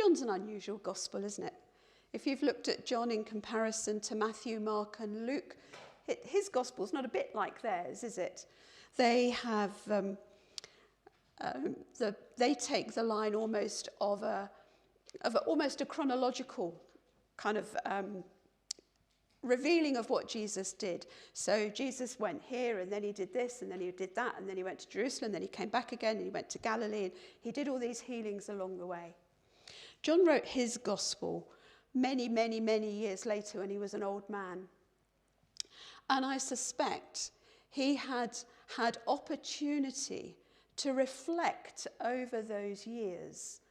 John's an unusual gospel, isn't it? If you've looked at John in comparison to Matthew, Mark and Luke, his gospel's not a bit like theirs, is it? They have they take the line almost of almost a chronological kind of revealing of what Jesus did. So Jesus went here, and then he did this, and then he did that, and then he went to Jerusalem, then he came back again, and he went to Galilee, and he did all these healings along the way. John wrote his gospel many, many, many years later when he was an old man. And I suspect he had opportunity to reflect over those years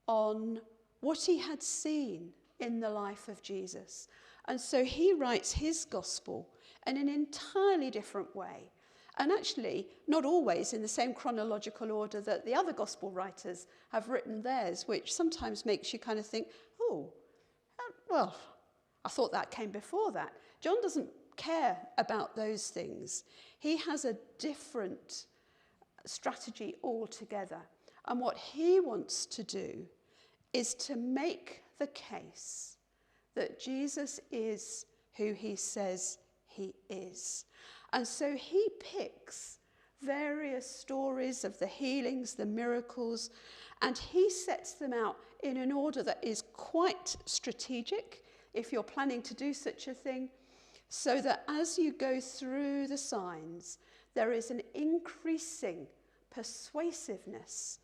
on what he had seen in the life of Jesus. And so he writes his gospel in an entirely different way. And actually, not always in the same chronological order that the other gospel writers have written theirs, which sometimes makes you kind of think, oh, well, I thought that came before that. John doesn't care about those things. He has a different strategy altogether. And what he wants to do is to make the case that Jesus is who he says he is. And so he picks various stories of the healings, the miracles, and he sets them out in an order that is quite strategic, if you're planning to do such a thing, so that as you go through the signs, there is an increasing persuasiveness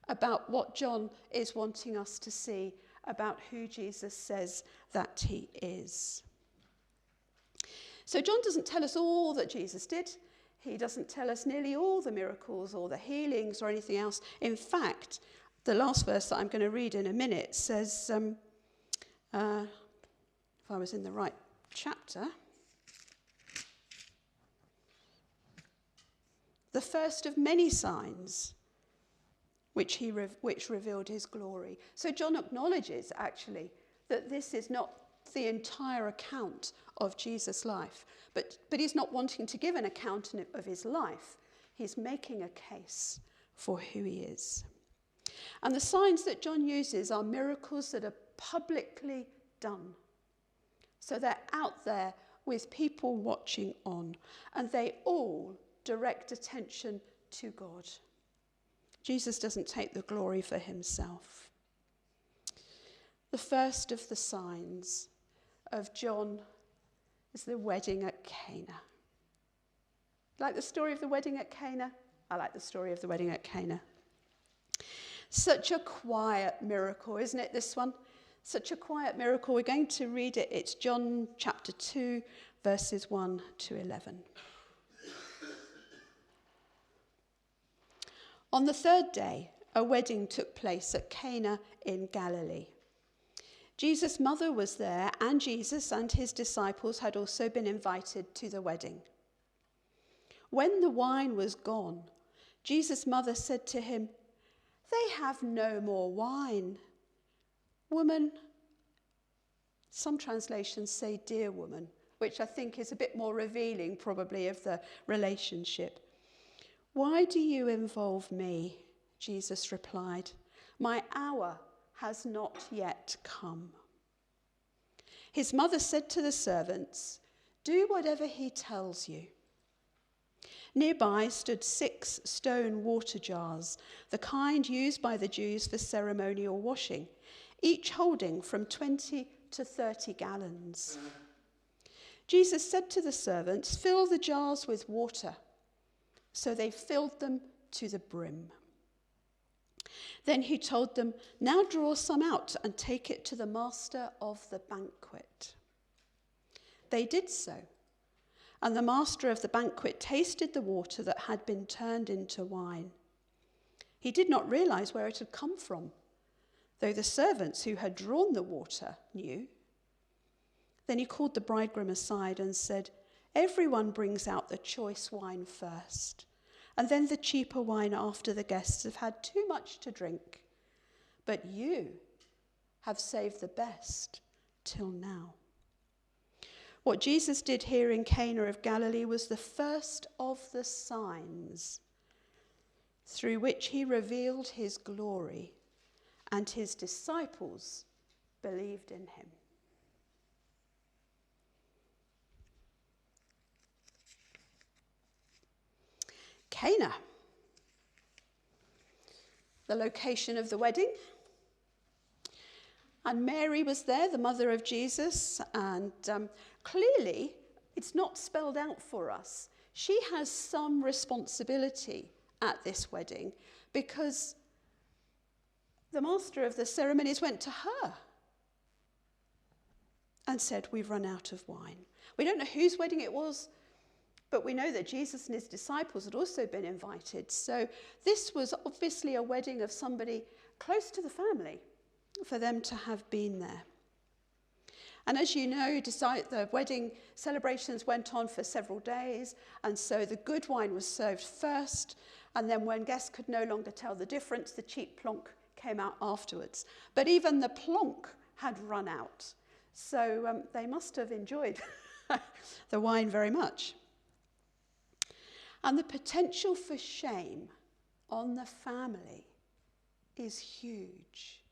about what John is wanting us to see about who Jesus says that he is. So John doesn't tell us all that Jesus did. He doesn't tell us nearly all the miracles or the healings or anything else. In fact, the last verse that I'm going to read in a minute says, if I was in the right chapter, the first of many signs which revealed his glory. So John acknowledges, actually, that this is not the entire account of Jesus' life. But he's not wanting to give an account of his life. He's making a case for who he is. And the signs that John uses are miracles that are publicly done. So they're out there with people watching on. And they all direct attention to God. Jesus doesn't take the glory for himself. The first of the signs of John is the wedding at Cana. Like the story of the wedding at Cana? I like the story of the wedding at Cana. Such a quiet miracle, isn't it, this one? Such a quiet miracle. We're going to read it. It's John chapter 2, verses 1 to 11. On the third day, a wedding took place at Cana in Galilee. Jesus' mother was there, and Jesus and his disciples had also been invited to the wedding. When the wine was gone, Jesus' mother said to him, "They have no more wine." "Woman," some translations say "dear woman," which I think is a bit more revealing probably of the relationship. "Why do you involve me?" Jesus replied. "My hour has not yet come." His mother said to the servants, "Do whatever he tells you." Nearby stood 6 stone water jars, the kind used by the Jews for ceremonial washing, each holding from 20 to 30 gallons. Jesus said to the servants, "Fill the jars with water." So they filled them to the brim. Then he told them, "Now draw some out and take it to the master of the banquet." They did so, and the master of the banquet tasted the water that had been turned into wine. He did not realize where it had come from, though the servants who had drawn the water knew. Then he called the bridegroom aside and said, "Everyone brings out the choice wine first, and then the cheaper wine after the guests have had too much to drink. But you have saved the best till now." What Jesus did here in Cana of Galilee was the first of the signs through which he revealed his glory and his disciples believed in him. Cana, the location of the wedding. And Mary was there, the mother of Jesus, and clearly it's not spelled out for us. She has some responsibility at this wedding because the master of the ceremonies went to her and said, "We've run out of wine." We don't know whose wedding it was, but we know that Jesus and his disciples had also been invited. So this was obviously a wedding of somebody close to the family for them to have been there. And as you know, the wedding celebrations went on for several days, and so the good wine was served first, and then when guests could no longer tell the difference, the cheap plonk came out afterwards. But even the plonk had run out, so they must have enjoyed the wine very much. And the potential for shame on the family is huge.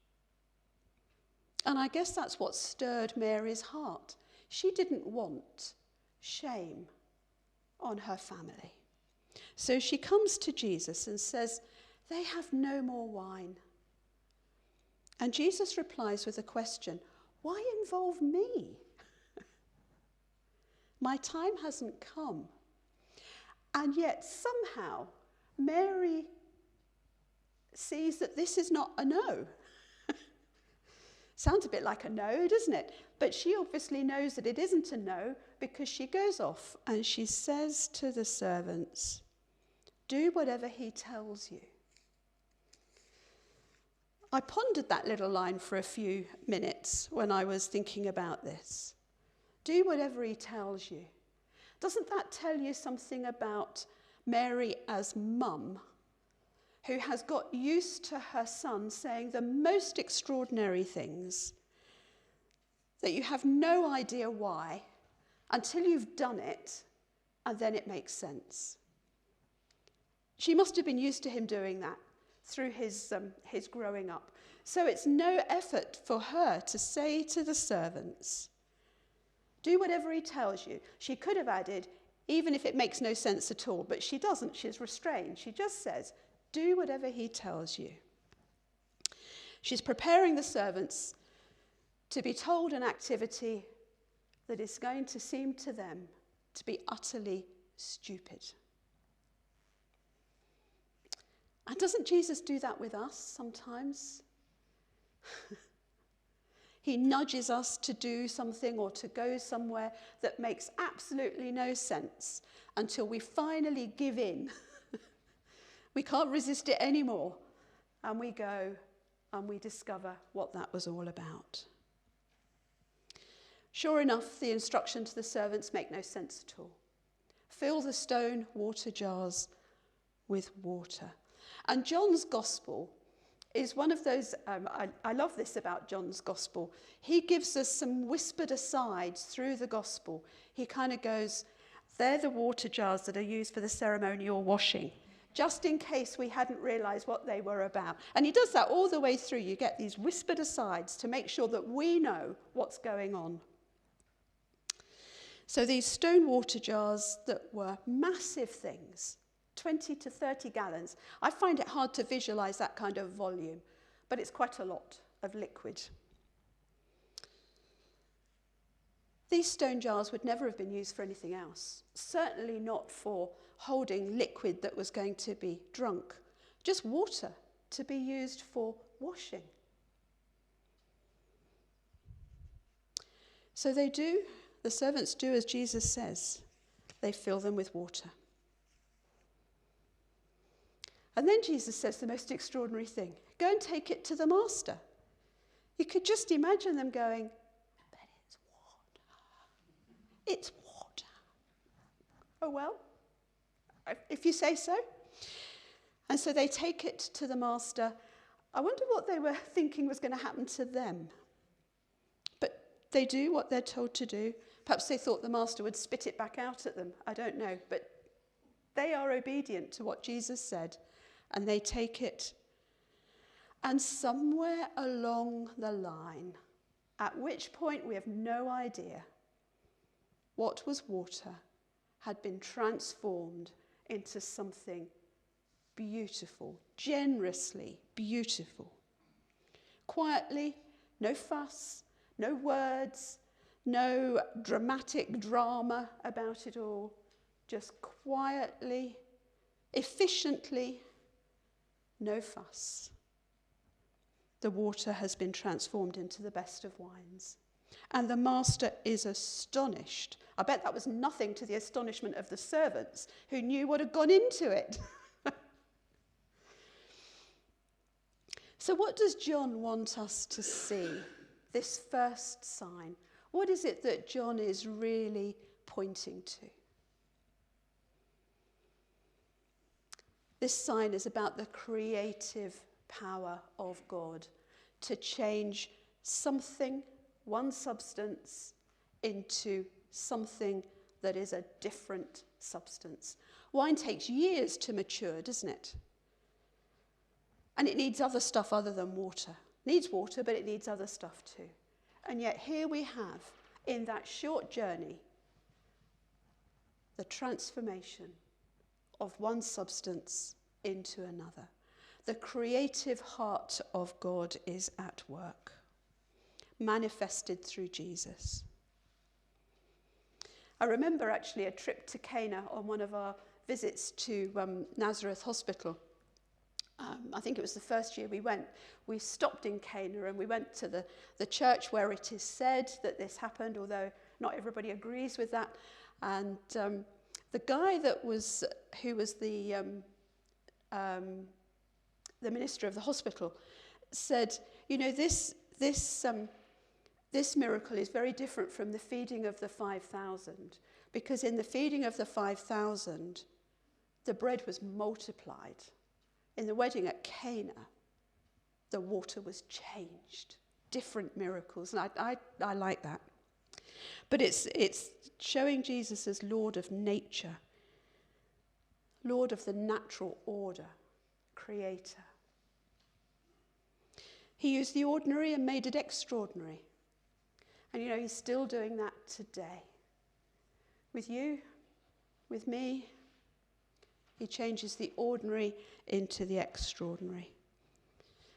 And I guess that's what stirred Mary's heart. She didn't want shame on her family. So she comes to Jesus and says, "They have no more wine." And Jesus replies with a question, "Why involve me? My time hasn't come." And yet somehow Mary sees that this is not a no. Sounds a bit like a no, doesn't it? But she obviously knows that it isn't a no, because she goes off and she says to the servants, "Do whatever he tells you." I pondered that little line for a few minutes when I was thinking about this. Do whatever he tells you. Doesn't that tell you something about Mary as mum, who has got used to her son saying the most extraordinary things that you have no idea why until you've done it, and then it makes sense? She must have been used to him doing that through his growing up. So it's no effort for her to say to the servants, "Do whatever he tells you." She could have added, "even if it makes no sense at all," but she doesn't. She's restrained. She just says, "Do whatever he tells you." She's preparing the servants to be told an activity that is going to seem to them to be utterly stupid. And doesn't Jesus do that with us sometimes? He nudges us to do something or to go somewhere that makes absolutely no sense until we finally give in. We can't resist it anymore. And we go and we discover what that was all about. Sure enough, the instruction to the servants make no sense at all. Fill the stone water jars with water. And John's gospel is one of those, I love this about John's gospel. He gives us some whispered asides through the gospel. He kind of goes, "They're the water jars that are used for the ceremonial washing," just in case we hadn't realised what they were about. And he does that all the way through. You get these whispered asides to make sure that we know what's going on. So these stone water jars that were massive things, 20 to 30 gallons. I find it hard to visualise that kind of volume, but it's quite a lot of liquid. These stone jars would never have been used for anything else, certainly not for holding liquid that was going to be drunk, just water to be used for washing. So the servants do as Jesus says. They fill them with water. And then Jesus says the most extraordinary thing. Go and take it to the master. You could just imagine them going, "But it's water. It's water." Oh, well, if you say so. And so they take it to the master. I wonder what they were thinking was going to happen to them. But they do what they're told to do. Perhaps they thought the master would spit it back out at them. I don't know. But they are obedient to what Jesus said. And they take it. And somewhere along the line, at which point we have no idea, what was water had been transformed into something beautiful, generously beautiful. Quietly, no fuss, no words, no dramatic drama about it all, just quietly, efficiently, no fuss. The water has been transformed into the best of wines. And the master is astonished. I bet that was nothing to the astonishment of the servants who knew what had gone into it. So what does John want us to see? This first sign. What is it that John is really pointing to? This sign is about the creative power of God to change something, one substance, into something that is a different substance. Wine takes years to mature, doesn't it? And it needs other stuff other than water. It needs water, but it needs other stuff too. And yet here we have, in that short journey, the transformation of one substance into another. The creative heart of God is at work, manifested through Jesus. I remember actually a trip to Cana on one of our visits to Nazareth Hospital. I think it was the first year we went. We stopped in Cana and we went to the church where it is said that this happened, although not everybody agrees with that. And the guy who was the minister of the hospital said, you know, this miracle is very different from the feeding of the 5,000, because in the feeding of the 5,000, the bread was multiplied. In the wedding at Cana, the water was changed. Different miracles, and I like that. But it's showing Jesus as Lord of nature, Lord of the natural order, creator. He used the ordinary and made it extraordinary. And you know, he's still doing that today. With you, with me, he changes the ordinary into the extraordinary.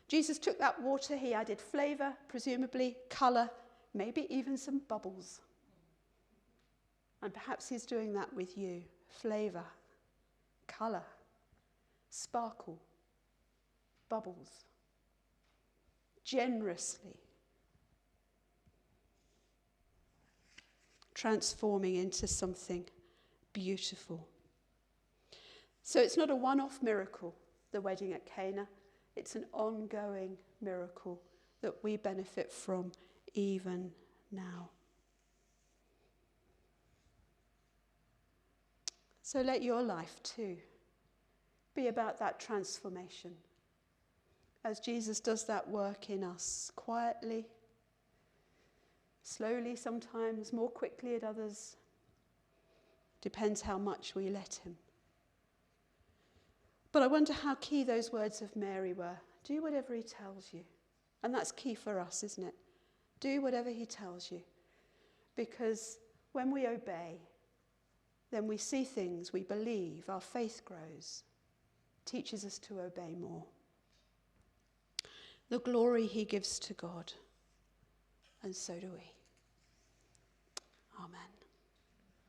Jesus took that water, he added flavour, presumably colour, maybe even some bubbles. And perhaps he's doing that with you. Flavour, colour, sparkle, bubbles. Generously transforming into something beautiful. So it's not a one-off miracle, the wedding at Cana. It's an ongoing miracle that we benefit from even now. So let your life too be about that transformation as Jesus does that work in us, quietly, slowly sometimes, more quickly at others. Depends how much we let him. But I wonder how key those words of Mary were. Do whatever he tells you. And that's key for us, isn't it? Do whatever he tells you. Because when we obey, then we see things, we believe, our faith grows, teaches us to obey more. The glory he gives to God, and so do we. Amen.